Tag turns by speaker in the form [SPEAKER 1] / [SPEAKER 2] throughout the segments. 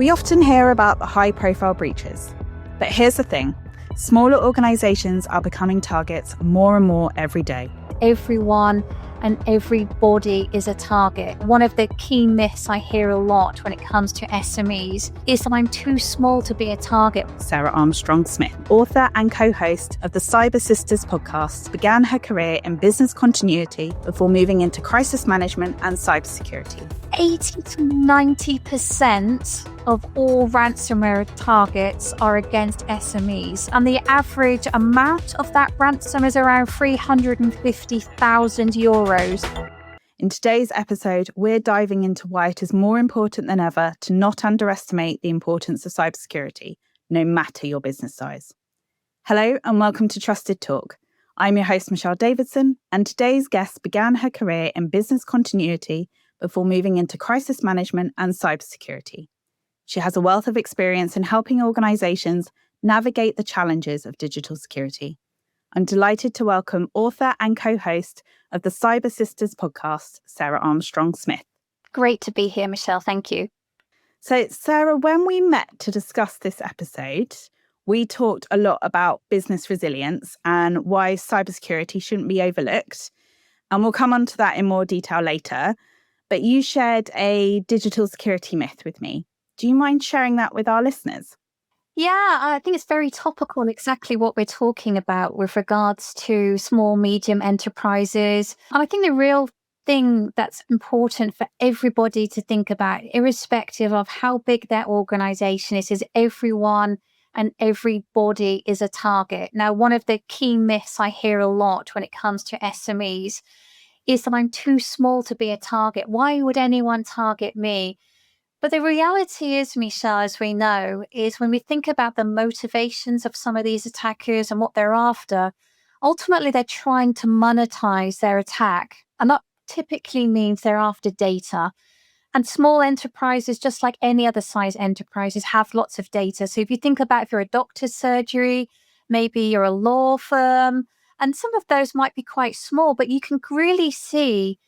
[SPEAKER 1] We often hear about the high-profile breaches, but here's the thing. Smaller organisations are becoming targets more and more every day.
[SPEAKER 2] Everyone and everybody is a target. One of the key myths I hear a lot when it comes to SMEs is that I'm too small to be a target.
[SPEAKER 1] Sarah Armstrong-Smith, author and co-host of the Cyber Sisters podcast, began her career in business continuity before moving into crisis management and cybersecurity.
[SPEAKER 2] 80 to 90% of all ransomware targets are against SMEs, and the average amount of that ransom is around €350,000.
[SPEAKER 1] In today's episode, we're diving into why it is more important than ever to not underestimate the importance of cybersecurity, no matter your business size. Hello and welcome to Trust.ID Talk. I'm your host, Michelle Davidson, and today's guest began her career in business continuity before moving into crisis management and cybersecurity. She has a wealth of experience in helping organisations navigate the challenges of digital security. I'm delighted to welcome author and co-host of the Cyber Sisters podcast, Sarah Armstrong-Smith.
[SPEAKER 2] Great to be here, Michelle. Thank you.
[SPEAKER 1] So, Sarah, when we met to discuss this episode, we talked a lot about business resilience and why cybersecurity shouldn't be overlooked. And we'll come on to that in more detail later. But you shared a digital security myth with me. Do you mind sharing that with our listeners?
[SPEAKER 2] Yeah, I think it's very topical, exactly what we're talking about with regards to small, medium enterprises. And I think the real thing that's important for everybody to think about, irrespective of how big their organization is everyone and everybody is a target. Now, one of the key myths I hear a lot when it comes to SMEs is that I'm too small to be a target. Why would anyone target me? But the reality is, Michelle, as we know, is when we think about the motivations of some of these attackers and what they're after, ultimately they're trying to monetize their attack. And that typically means they're after data. And small enterprises, just like any other size enterprises, have lots of data. So if you think about if you're a doctor's surgery, maybe you're a law firm, and some of those might be quite small, but you can really see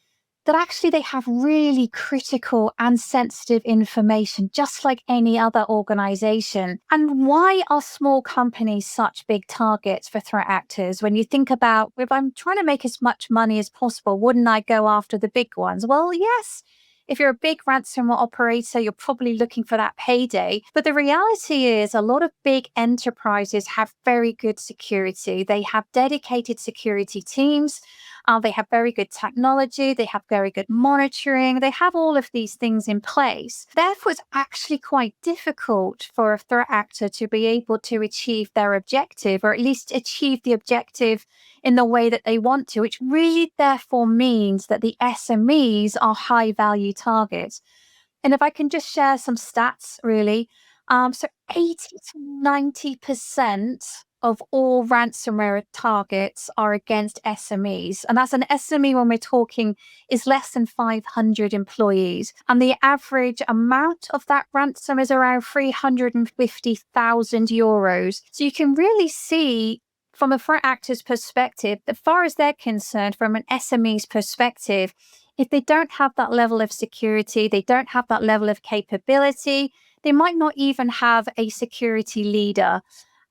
[SPEAKER 2] that actually they have really critical and sensitive information, just like any other organization. And why are small companies such big targets for threat actors? When you think about, if I'm trying to make as much money as possible, wouldn't I go after the big ones? Well, yes. If you're a big ransomware operator, you're probably looking for that payday. But the reality is a lot of big enterprises have very good security. They have dedicated security teams. They have very good technology. They have very good monitoring. They have all of these things in place. Therefore, it's actually quite difficult for a threat actor to be able to achieve their objective, or at least achieve the objective in the way that they want to, which really therefore means that the SMEs are high value targets. And if I can just share some stats, really. So 80 to 90% of all ransomware targets are against SMEs. And that's an SME when we're talking is less than 500 employees. And the average amount of that ransom is around €350,000. So you can really see from a threat actor's perspective, as far as they're concerned, from an SME's perspective, if they don't have that level of security, they don't have that level of capability, they might not even have a security leader.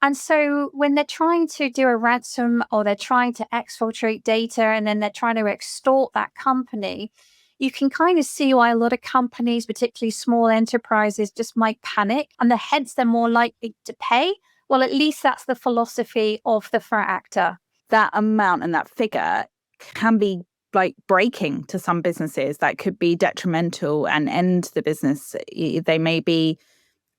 [SPEAKER 2] And so when they're trying to do a ransom or they're trying to exfiltrate data and then they're trying to extort that company, you can kind of see why a lot of companies, particularly small enterprises, just might panic, and hence they're more likely to pay. Well, at least that's the philosophy of the threat actor.
[SPEAKER 1] That amount and that figure can be like breaking to some businesses. That could be detrimental and end the business. They may be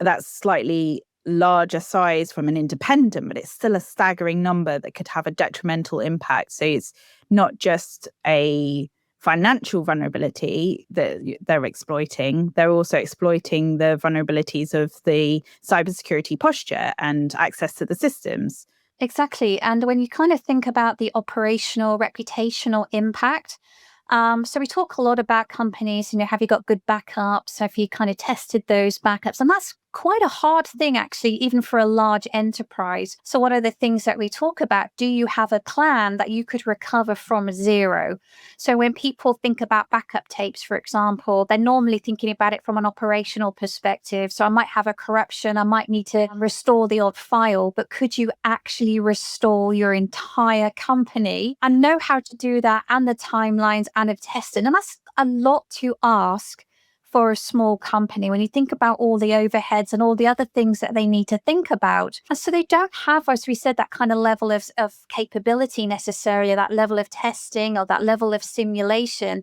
[SPEAKER 1] that slightly larger size from an independent, but it's still a staggering number that could have a detrimental impact. So it's not just a financial vulnerability that they're exploiting, they're also exploiting the vulnerabilities of the cybersecurity posture and access to the systems.
[SPEAKER 2] Exactly. And when you kind of think about the operational, reputational impact, so we talk a lot about companies, have you got good backups? Have you kind of tested those backups? And that's quite a hard thing, actually, even for a large enterprise. So one of the things that we talk about, do you have a plan that you could recover from zero? So when people think about backup tapes, for example, they're normally thinking about it from an operational perspective. So I might have a corruption, I might need to restore the odd file, but could you actually restore your entire company and know how to do that, and the timelines, and have tested? And that's a lot to ask for a small company when you think about all the overheads and all the other things that they need to think about. And so they don't have, as we said, that kind of level of capability necessarily, that level of testing or that level of simulation.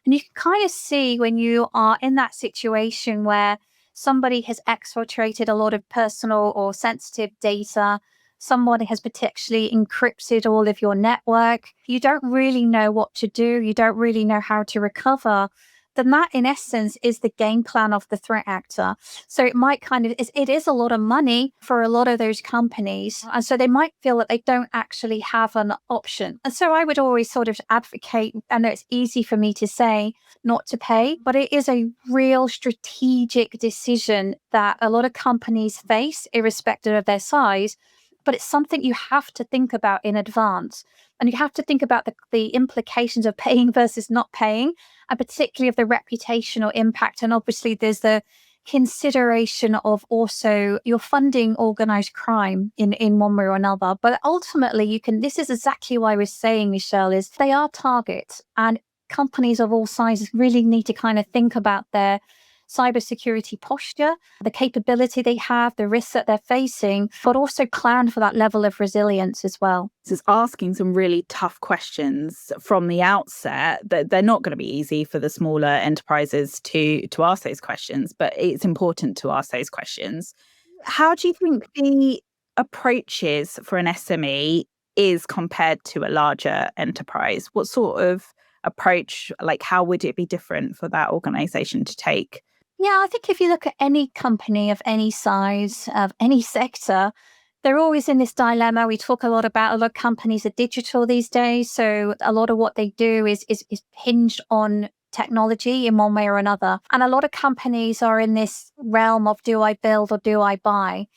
[SPEAKER 2] And you can kind of see when you are in that situation where somebody has exfiltrated a lot of personal or sensitive data, somebody has potentially encrypted all of your network, you don't really know what to do, you don't really know how to recover, then that in essence is the game plan of the threat actor. So it might it is a lot of money for a lot of those companies. And so they might feel that they don't actually have an option. And so I would always sort of advocate, I know it's easy for me to say not to pay, but it is a real strategic decision that a lot of companies face, irrespective of their size. But it's something you have to think about in advance. And you have to think about the implications of paying versus not paying, and particularly of the reputational impact. And obviously, there's the consideration of also you're funding organized crime in one way or another. But ultimately, this is exactly why we're saying, Michelle, is they are targets, and companies of all sizes really need to kind of think about their cybersecurity posture, the capability they have, the risks that they're facing, but also plan for that level of resilience as well.
[SPEAKER 1] This is asking some really tough questions from the outset that they're not going to be easy for the smaller enterprises to ask those questions, but it's important to ask those questions. How do you think the approaches for an SME is compared to a larger enterprise? What sort of approach, like how would it be different for that organization to take?
[SPEAKER 2] Yeah, I think if you look at any company of any size, of any sector, they're always in this dilemma. We talk a lot of companies are digital these days. So a lot of what they do is hinged on technology in one way or another. And a lot of companies are in this realm of, do I build or do I buy?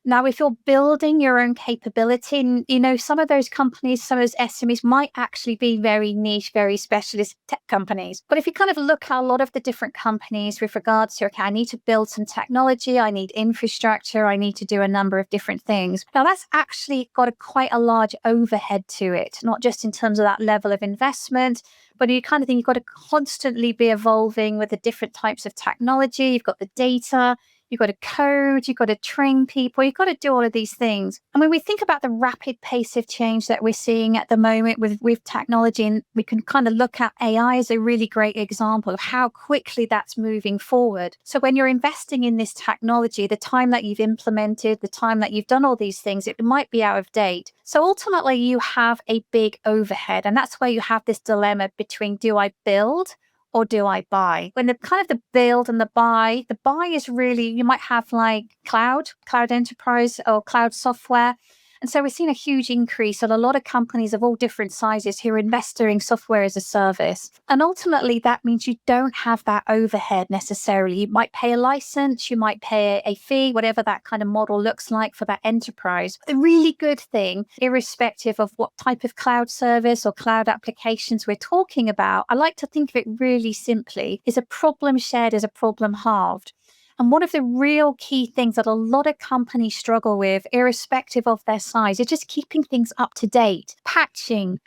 [SPEAKER 2] Now, if you're building your own capability, and, some of those companies, some of those SMEs might actually be very niche, very specialist tech companies. But if you kind of look at a lot of the different companies with regards to, okay, I need to build some technology, I need infrastructure, I need to do a number of different things. Now, that's actually got quite a large overhead to it, not just in terms of that level of investment, but you kind of think you've got to constantly be evolving with the different types of technology. You've got the data, you've got to code, you've got to train people, you've got to do all of these things. And when we think about the rapid pace of change that we're seeing at the moment with technology, and we can kind of look at AI as a really great example of how quickly that's moving forward. So when you're investing in this technology, the time that you've implemented, the time that you've done all these things, it might be out of date. So ultimately, you have a big overhead. And that's where you have this dilemma between, do I build or do I buy? When the build and the buy is really, you might have like cloud enterprise or cloud software. And so we're seeing a huge increase on a lot of companies of all different sizes who are investing in software as a service. And ultimately, that means you don't have that overhead necessarily. You might pay a license, you might pay a fee, whatever that kind of model looks like for that enterprise. The really good thing, irrespective of what type of cloud service or cloud applications we're talking about, I like to think of it really simply, is a problem shared is a problem halved. And one of the real key things that a lot of companies struggle with, irrespective of their size, is just keeping things up to date, patching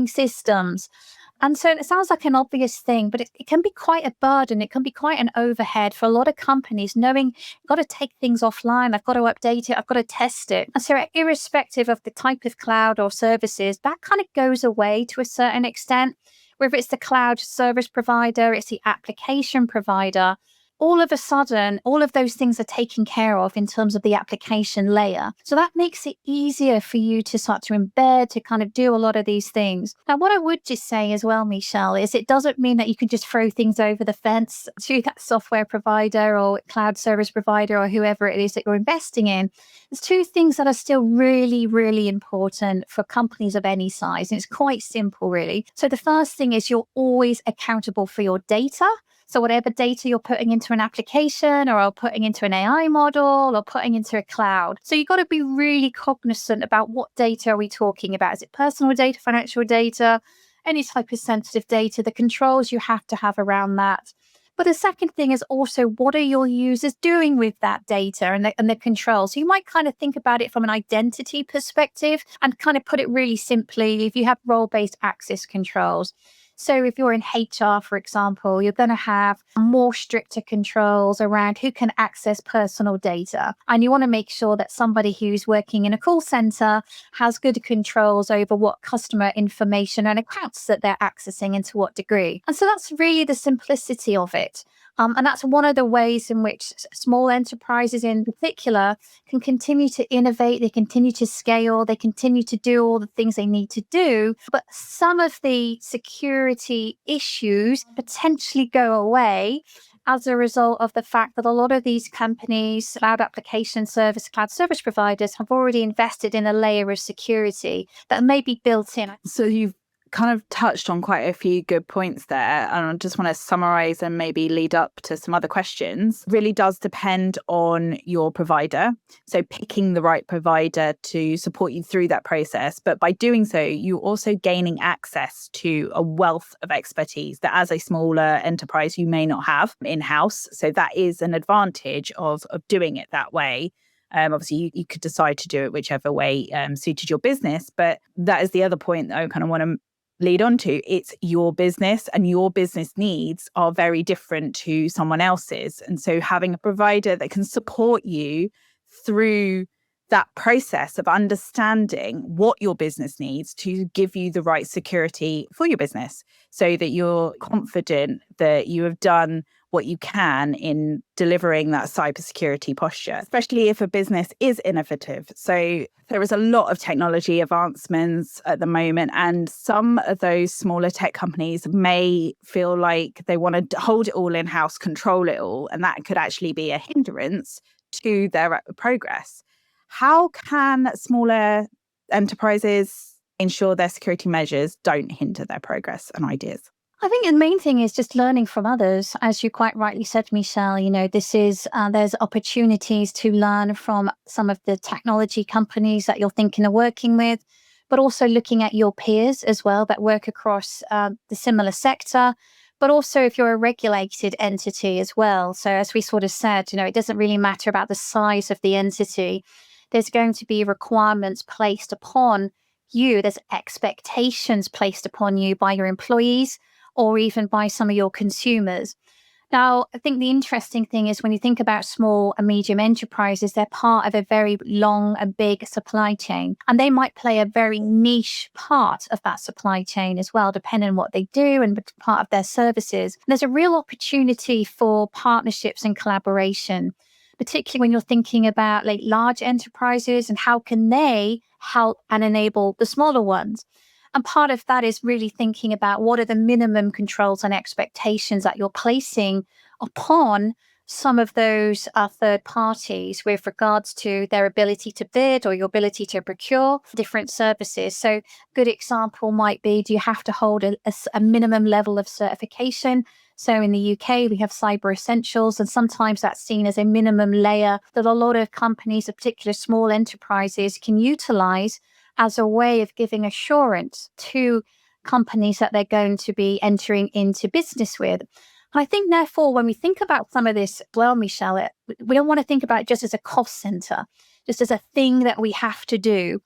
[SPEAKER 2] systems. And so it sounds like an obvious thing, but it can be quite a burden. It can be quite an overhead for a lot of companies, knowing I've got to take things offline, I've got to update it, I've got to test it. And so irrespective of the type of cloud or services, that kind of goes away to a certain extent. Whether it's the cloud service provider, it's the application provider, all of a sudden, all of those things are taken care of in terms of the application layer. So that makes it easier for you to start to embed, to kind of do a lot of these things. Now, what I would just say as well, Michelle, is it doesn't mean that you can just throw things over the fence to that software provider or cloud service provider or whoever it is that you're investing in. There's two things that are still really, really important for companies of any size. And it's quite simple, really. So the first thing is you're always accountable for your data. So whatever data you're putting into an application or putting into an AI model or putting into a cloud. So you've got to be really cognizant about what data are we talking about. Is it personal data, financial data, any type of sensitive data, the controls you have to have around that. But the second thing is also, what are your users doing with that data and the controls? So you might kind of think about it from an identity perspective and kind of put it really simply. If you have role-based access controls, so if you're in HR, for example, you're going to have more stricter controls around who can access personal data. And you want to make sure that somebody who's working in a call center has good controls over what customer information and accounts that they're accessing and to what degree. And so that's really the simplicity of it. And that's one of the ways in which small enterprises in particular can continue to innovate, they continue to scale, they continue to do all the things they need to do. But some of the security issues potentially go away as a result of the fact that a lot of these companies, cloud application service, cloud service providers have already invested in a layer of security that may be built in.
[SPEAKER 1] So you've kind of touched on quite a few good points there, and I just want to summarize and maybe lead up to some other questions. Really does depend on your provider. So picking the right provider to support you through that process. But by doing so, you're also gaining access to a wealth of expertise that as a smaller enterprise, you may not have in-house. So that is an advantage of doing it that way. Obviously, you could decide to do it whichever way suited your business. But that is the other point that I kind of want to lead on to. It's your business, and your business needs are very different to someone else's. And so having a provider that can support you through that process of understanding what your business needs to give you the right security for your business, so that you're confident that you have done what you can in delivering that cybersecurity posture, especially if a business is innovative. So there is a lot of technology advancements at the moment, and some of those smaller tech companies may feel like they want to hold it all in-house, control it all, and that could actually be a hindrance to their progress. How can smaller enterprises ensure their security measures don't hinder their progress and ideas?
[SPEAKER 2] I think the main thing is just learning from others. As you quite rightly said, Michelle, this is, there's opportunities to learn from some of the technology companies that you're thinking of working with, but also looking at your peers as well that work across the similar sector. But also if you're a regulated entity as well. So as we sort of said, it doesn't really matter about the size of the entity. There's going to be requirements placed upon you. There's expectations placed upon you by your employees or even by some of your consumers. Now, I think the interesting thing is when you think about small and medium enterprises, they're part of a very long and big supply chain, and they might play a very niche part of that supply chain as well, depending on what they do and part of their services. There's a real opportunity for partnerships and collaboration, particularly when you're thinking about like large enterprises and how can they help and enable the smaller ones. And part of that is really thinking about what are the minimum controls and expectations that you're placing upon some of those third parties with regards to their ability to bid or your ability to procure different services. So a good example might be, do you have to hold a minimum level of certification? So in the UK, we have Cyber Essentials, and sometimes that's seen as a minimum layer that a lot of companies, particularly small enterprises, can utilize as a way of giving assurance to companies that they're going to be entering into business with. And I think, therefore, when we think about some of this, well, Michelle, we don't want to think about it just as a cost center, just as a thing that we have to do.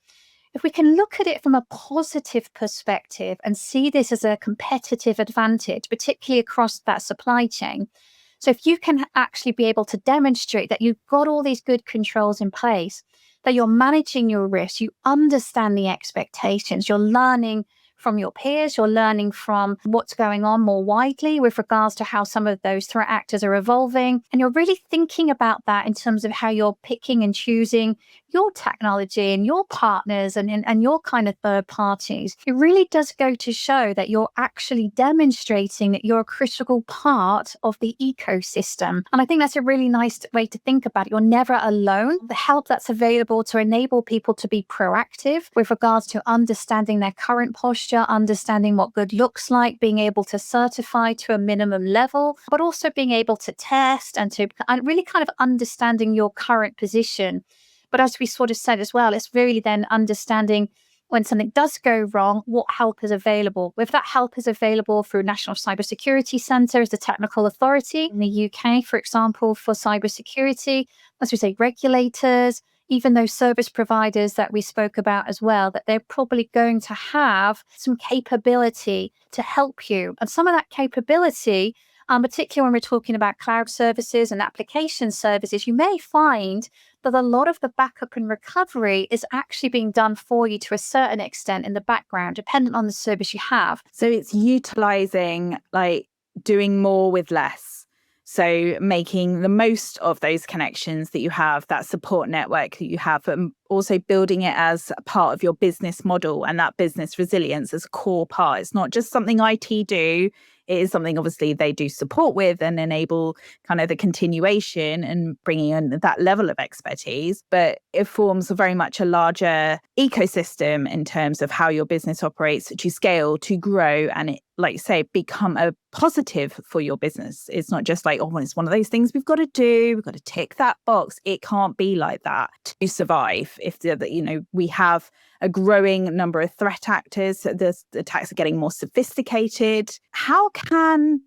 [SPEAKER 2] If we can look at it from a positive perspective and see this as a competitive advantage, particularly across that supply chain. So if you can actually be able to demonstrate that you've got all these good controls in place, that you're managing your risk, you understand the expectations, you're learning from your peers, you're learning from what's going on more widely with regards to how some of those threat actors are evolving. And you're really thinking about that in terms of how you're picking and choosing your technology and your partners and your kind of third parties, it really does go to show that you're actually demonstrating that you're a critical part of the ecosystem. And I think that's a really nice way to think about it. You're never alone. The help that's available to enable people to be proactive with regards to understanding their current posture, understanding what good looks like, being able to certify to a minimum level, but also being able to test and really kind of understanding your current position. But as we sort of said as well, it's really then understanding when something does go wrong, what help is available. If that help is available through National Cybersecurity Centre as the technical authority in the UK, for example, for cybersecurity, as we say, regulators, even those service providers that we spoke about as well, that they're probably going to have some capability to help you. And some of that capability, particularly when we're talking about cloud services and application services, you may find that a lot of the backup and recovery is actually being done for you to a certain extent in the background, dependent on the service you have.
[SPEAKER 1] So it's utilizing, doing more with less. So making the most of those connections that you have, that support network that you have, and also building it as a part of your business model and that business resilience as a core part. It's not just something IT do. It is something obviously they do support with and enable kind of the continuation and bringing in that level of expertise. But it forms very much a larger ecosystem in terms of how your business operates to scale, to grow, and it, like you say, become a positive for your business. It's not just like, oh, well, it's one of those things we've got to do. We've got to tick that box. It can't be like that to survive. If we have a growing number of threat actors, the attacks are getting more sophisticated. How can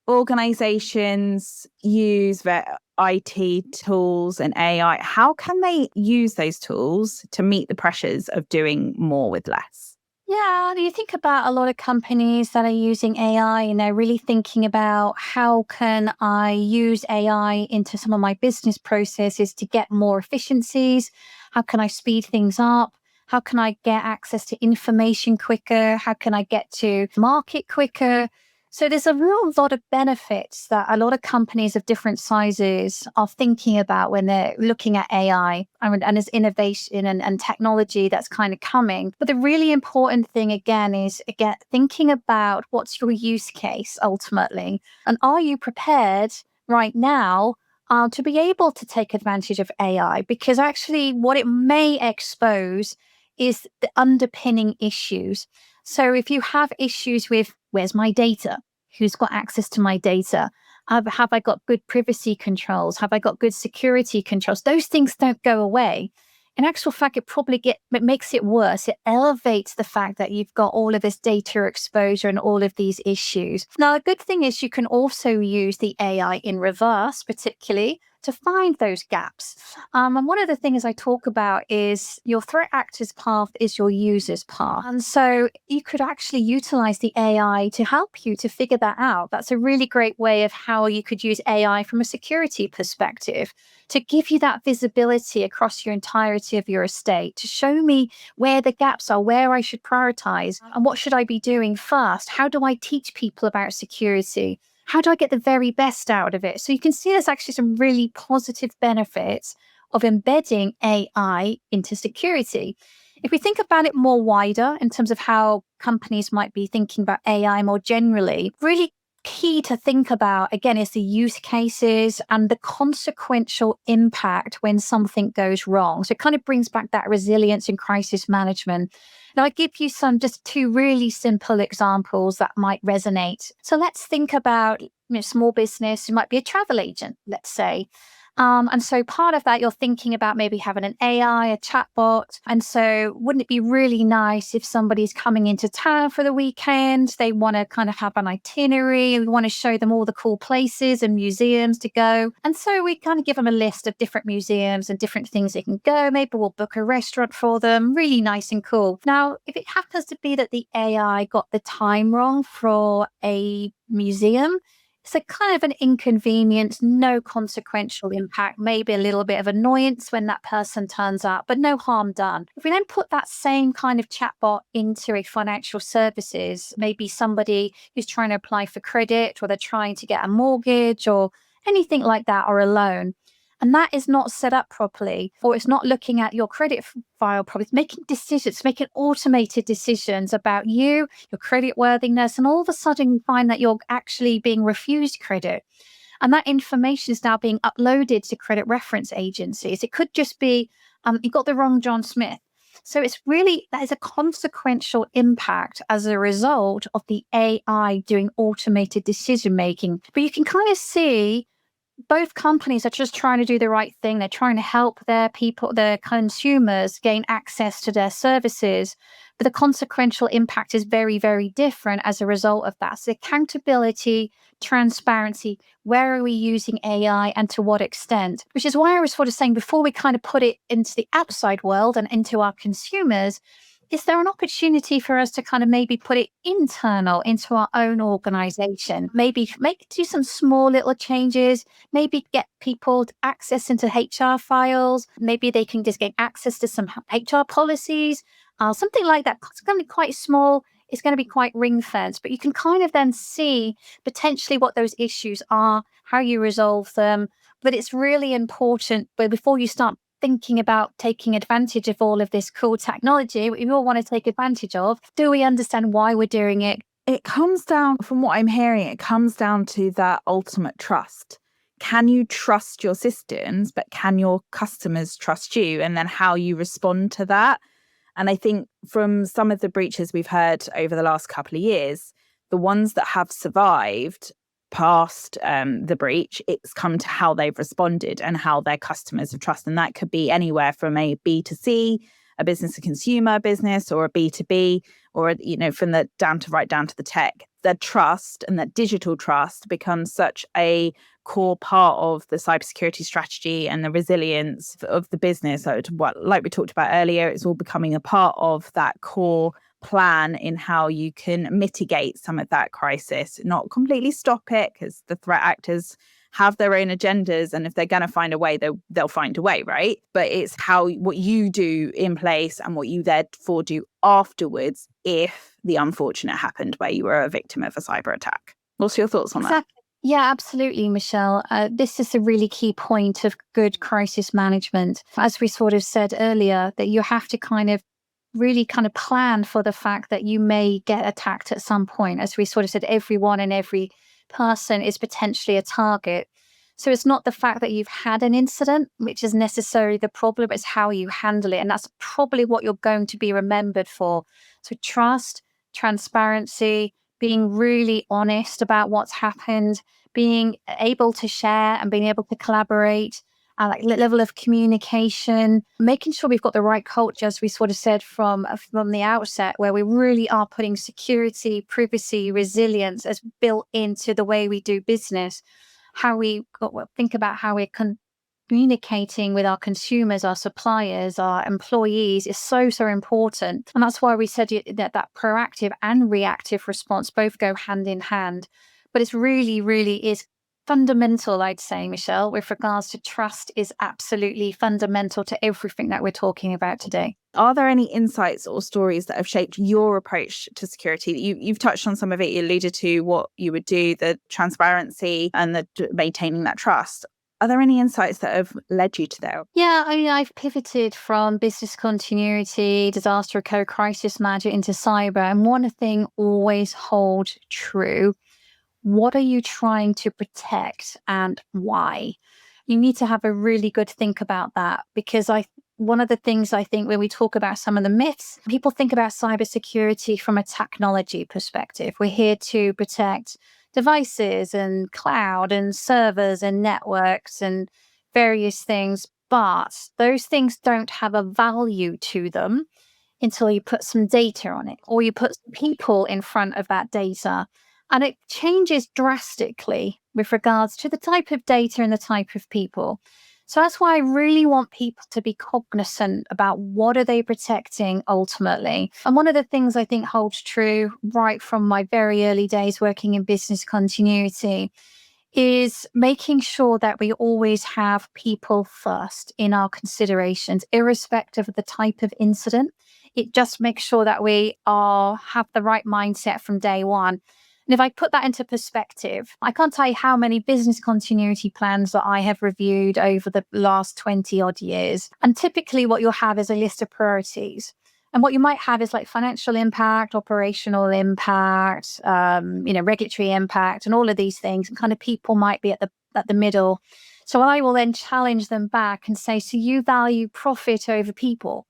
[SPEAKER 1] organizations use their IT tools and AI? How can they use those tools to meet the pressures of doing more with less?
[SPEAKER 2] Yeah, you think about a lot of companies that are using AI and they're really thinking about how can I use AI into some of my business processes to get more efficiencies? How can I speed things up? How can I get access to information quicker? How can I get to market quicker? So there's a real lot of benefits that a lot of companies of different sizes are thinking about when they're looking at AI and there's innovation and technology that's kind of coming. But the really important thing, again, is thinking about what's your use case ultimately. And are you prepared right now to be able to take advantage of AI? Because actually what it may expose is the underpinning issues. So if you have issues with where's my data? Who's got access to my data? Have I got good privacy controls? Have I got good security controls? Those things don't go away. In actual fact, it makes it worse. It elevates the fact that you've got all of this data exposure and all of these issues. Now, a good thing is you can also use the AI in reverse, particularly to find those gaps. And one of the things I talk about is your threat actor's path is your user's path. And so you could actually utilize the AI to help you to figure that out. That's a really great way of how you could use AI from a security perspective to give you that visibility across your entirety of your estate, to show me where the gaps are, where I should prioritize, and what should I be doing first? How do I teach people about security? How do I get the very best out of it? So you can see there's actually some really positive benefits of embedding AI into security. If we think about it more wider in terms of how companies might be thinking about AI more generally, really key to think about, again, is the use cases and the consequential impact when something goes wrong. So it kind of brings back that resilience and crisis management. Now, I give you just two really simple examples that might resonate. So let's think about small business. You might be a travel agent, let's say. And so part of that, you're thinking about maybe having an AI, a chatbot. And so wouldn't it be really nice if somebody's coming into town for the weekend? They want to kind of have an itinerary. We want to show them all the cool places and museums to go. And so we kind of give them a list of different museums and different things they can go. Maybe we'll book a restaurant for them. Really nice and cool. Now, if it happens to be that the AI got the time wrong for a museum, it's a kind of an inconvenience, no consequential impact, maybe a little bit of annoyance when that person turns up, but no harm done. If we then put that same kind of chatbot into a financial services, maybe somebody who's trying to apply for credit or they're trying to get a mortgage or anything like that or a loan, And that is not set up properly, or it's not looking at your credit file properly. It's making decisions, making automated decisions about you, your credit worthiness, and all of a sudden you find that you're actually being refused credit. And that information is now being uploaded to credit reference agencies. It could just be, you got the wrong John Smith. So it's really, that is a consequential impact as a result of the AI doing automated decision making. But you can kind of see both companies are just trying to do the right thing. They're trying to help their people, their consumers gain access to their services. But the consequential impact is very, very different as a result of that. So accountability, transparency, where are we using AI and to what extent? Which is why I was sort of saying before we kind of put it into the outside world and into our consumers, is there an opportunity for us to kind of maybe put it internal into our own organization? Maybe do some small little changes, maybe get people access into HR files. Maybe they can just get access to some HR policies, something like that. It's going to be quite small. It's going to be quite ring fenced, but you can kind of then see potentially what those issues are, how you resolve them. But it's really important, but before you start thinking about taking advantage of all of this cool technology, we all want to take advantage of, do we understand why we're doing it?
[SPEAKER 1] It comes down, from what I'm hearing, it comes down to that ultimate trust. Can you trust your systems, but can your customers trust you? And then how you respond to that. And I think from some of the breaches we've heard over the last couple of years, the ones that have survived past the breach, it's come to how they've responded and how their customers have trusted. And that could be anywhere from a B2C, a business to consumer business, or a B2B, or, from the right down to the tech. The trust and that digital trust becomes such a core part of the cybersecurity strategy and the resilience of the business. So like we talked about earlier, it's all becoming a part of that core plan in how you can mitigate some of that crisis, not completely stop it, because the threat actors have their own agendas, and if they're going to find a way, they'll find a way, right? But it's what you do in place and what you therefore do afterwards if the unfortunate happened where you were a victim of a cyber attack. What's your thoughts on that?
[SPEAKER 2] Yeah, absolutely, Michelle. This is a really key point of good crisis management. As we sort of said earlier, that you have to really plan for the fact that you may get attacked at some point. As we sort of said, everyone and every person is potentially a target. So it's not the fact that you've had an incident, which is necessarily the problem, it's how you handle it. And that's probably what you're going to be remembered for. So trust, transparency, being really honest about what's happened, being able to share and being able to collaborate, like level of communication, making sure we've got the right culture, as we sort of said from the outset, where we really are putting security, privacy, resilience as built into the way we do business. How we think about how we're communicating with our consumers, our suppliers, our employees is so, so important. And that's why we said that proactive and reactive response both go hand in hand. But it's really, really is fundamental, I'd say, Michelle, with regards to trust is absolutely fundamental to everything that we're talking about today.
[SPEAKER 1] Are there any insights or stories that have shaped your approach to security? You've touched on some of it. You alluded to what you would do, the transparency and the maintaining that trust. Are there any insights that have led you to there?
[SPEAKER 2] Yeah, I mean, I've pivoted from business continuity, disaster recovery, crisis management into cyber. And one thing always holds true. What are you trying to protect and why? You need to have a really good think about that, because one of the things I think when we talk about some of the myths, people think about cybersecurity from a technology perspective. We're here to protect devices and cloud and servers and networks and various things, but those things don't have a value to them until you put some data on it or you put some people in front of that data. And it changes drastically with regards to the type of data and the type of people. So that's why I really want people to be cognizant about what are they protecting ultimately. And one of the things I think holds true right from my very early days working in business continuity is making sure that we always have people first in our considerations, irrespective of the type of incident. It just makes sure that we have the right mindset from day one. And if I put that into perspective, I can't tell you how many business continuity plans that I have reviewed over the last 20 odd years. And typically what you'll have is a list of priorities. And what you might have is like financial impact, operational impact, regulatory impact, and all of these things. And kind of people might be at the middle. So I will then challenge them back and say, so you value profit over people?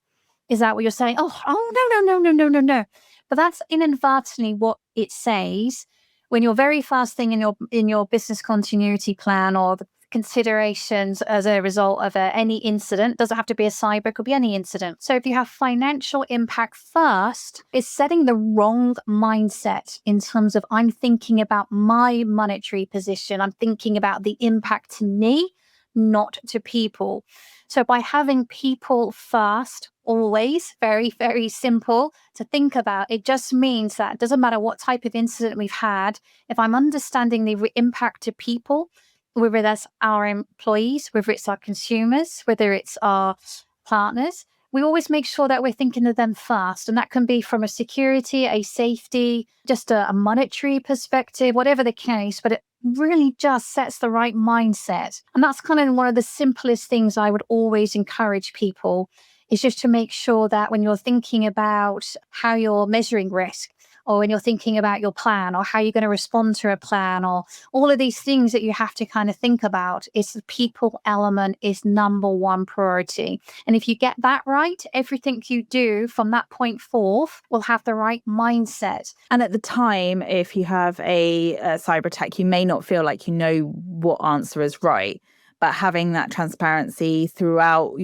[SPEAKER 2] Is that what you're saying? No. But that's inadvertently what it says when your very first thing in your business continuity plan or the considerations as a result of any incident, doesn't have to be a cyber, it could be any incident. So if you have financial impact first, it's setting the wrong mindset in terms of I'm thinking about my monetary position. I'm thinking about the impact to me, not to people. So by having people first, always very, very simple to think about, it just means that it doesn't matter what type of incident we've had, if I'm understanding the impact to people, whether that's our employees, whether it's our consumers, whether it's our partners, we always make sure that we're thinking of them first. And that can be from a security, a safety, just a monetary perspective, whatever the case, but it really just sets the right mindset. And that's kind of one of the simplest things I would always encourage people, is just to make sure that when you're thinking about how you're measuring risk, or when you're thinking about your plan, or how you're going to respond to a plan, or all of these things that you have to kind of think about, is the people element is number one priority. And if you get that right, everything you do from that point forth will have the right mindset.
[SPEAKER 1] And at the time, if you have a cyber attack, you may not feel like you know what answer is right. But having that transparency throughout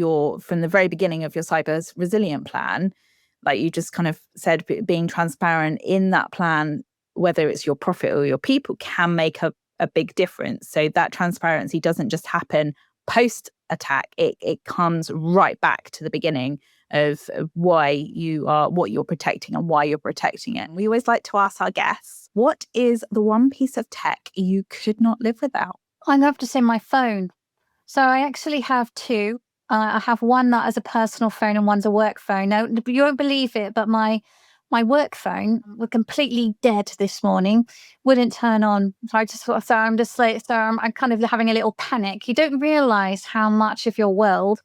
[SPEAKER 1] from the very beginning of your cyber resilient plan, like you just kind of said, being transparent in that plan, whether it's your profit or your people, can make a big difference. So that transparency doesn't just happen post-attack. It comes right back to the beginning of what you're protecting and why you're protecting it. And we always like to ask our guests, what is the one piece of tech you could not live without?
[SPEAKER 2] I have to say my phone. So I actually have two. I have one that is a personal phone and one's a work phone. Now, you won't believe it, but my work phone was completely dead this morning, wouldn't turn on. So I'm kind of having a little panic. You don't realize how much of your world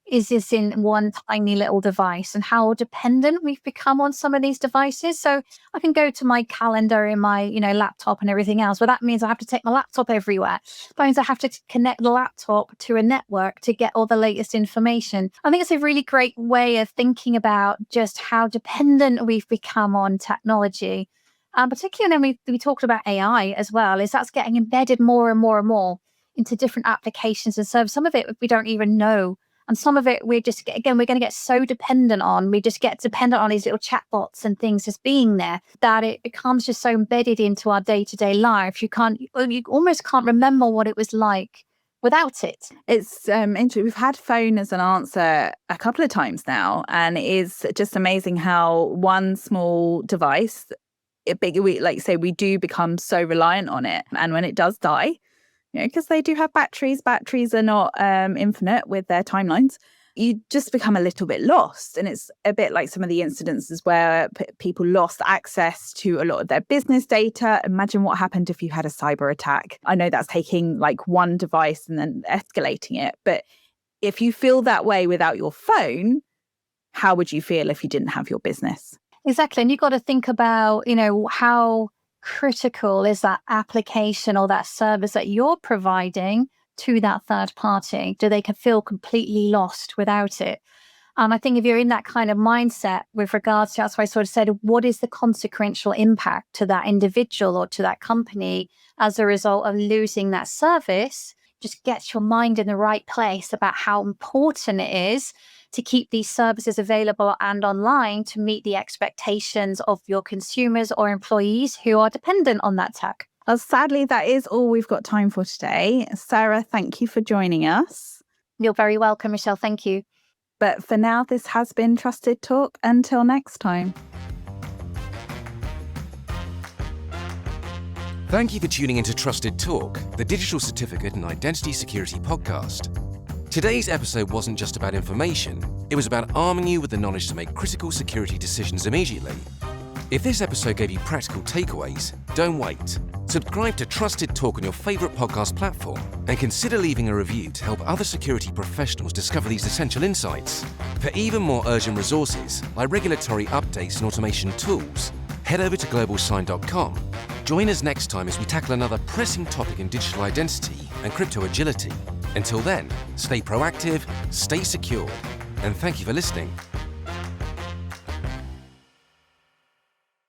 [SPEAKER 2] is this in one tiny little device and how dependent we've become on some of these devices. So I can go to my calendar in my, laptop and everything else, but that means I have to take my laptop everywhere. That means I have to connect the laptop to a network to get all the latest information. I think it's a really great way of thinking about just how dependent we've become on technology. Particularly when we talked about AI as well, is that's getting embedded more and more and more into different applications and services. Some of it we don't even know. And some of it we're going to get so dependent on. We just get dependent on these little chatbots and things just being there that it becomes just so embedded into our day-to-day life. You almost can't remember what it was like without it.
[SPEAKER 1] It's interesting. We've had phone as an answer a couple of times now, and it is just amazing how one small device, we do become so reliant on it. And when it does die, because they do have batteries. Batteries are not infinite with their timelines. You just become a little bit lost. And it's a bit like some of the incidences where people lost access to a lot of their business data. Imagine what happened if you had a cyber attack. I know that's taking like one device and then escalating it. But if you feel that way without your phone, how would you feel if you didn't have your business?
[SPEAKER 2] Exactly. And you've got to think about, how critical is that application or that service that you're providing to that third party? Do they feel completely lost without it? I think if you're in that kind of mindset with regards to, that's why I sort of said, what is the consequential impact to that individual or to that company as a result of losing that service, just gets your mind in the right place about how important it is to keep these services available and online to meet the expectations of your consumers or employees who are dependent on that tech.
[SPEAKER 1] Well, sadly, that is all we've got time for today. Sarah, thank you for joining us.
[SPEAKER 2] You're very welcome, Michelle. Thank you.
[SPEAKER 1] But for now, this has been Trusted Talk. Until next time.
[SPEAKER 3] Thank you for tuning into Trusted Talk, the digital certificate and identity security podcast. Today's episode wasn't just about information, it was about arming you with the knowledge to make critical security decisions immediately. If this episode gave you practical takeaways, don't wait. Subscribe to Trusted Talk on your favourite podcast platform and consider leaving a review to help other security professionals discover these essential insights. For even more urgent resources like regulatory updates and automation tools, head over to globalsign.com. Join us next time as we tackle another pressing topic in digital identity and crypto agility. Until then, stay proactive, stay secure, and thank you for listening.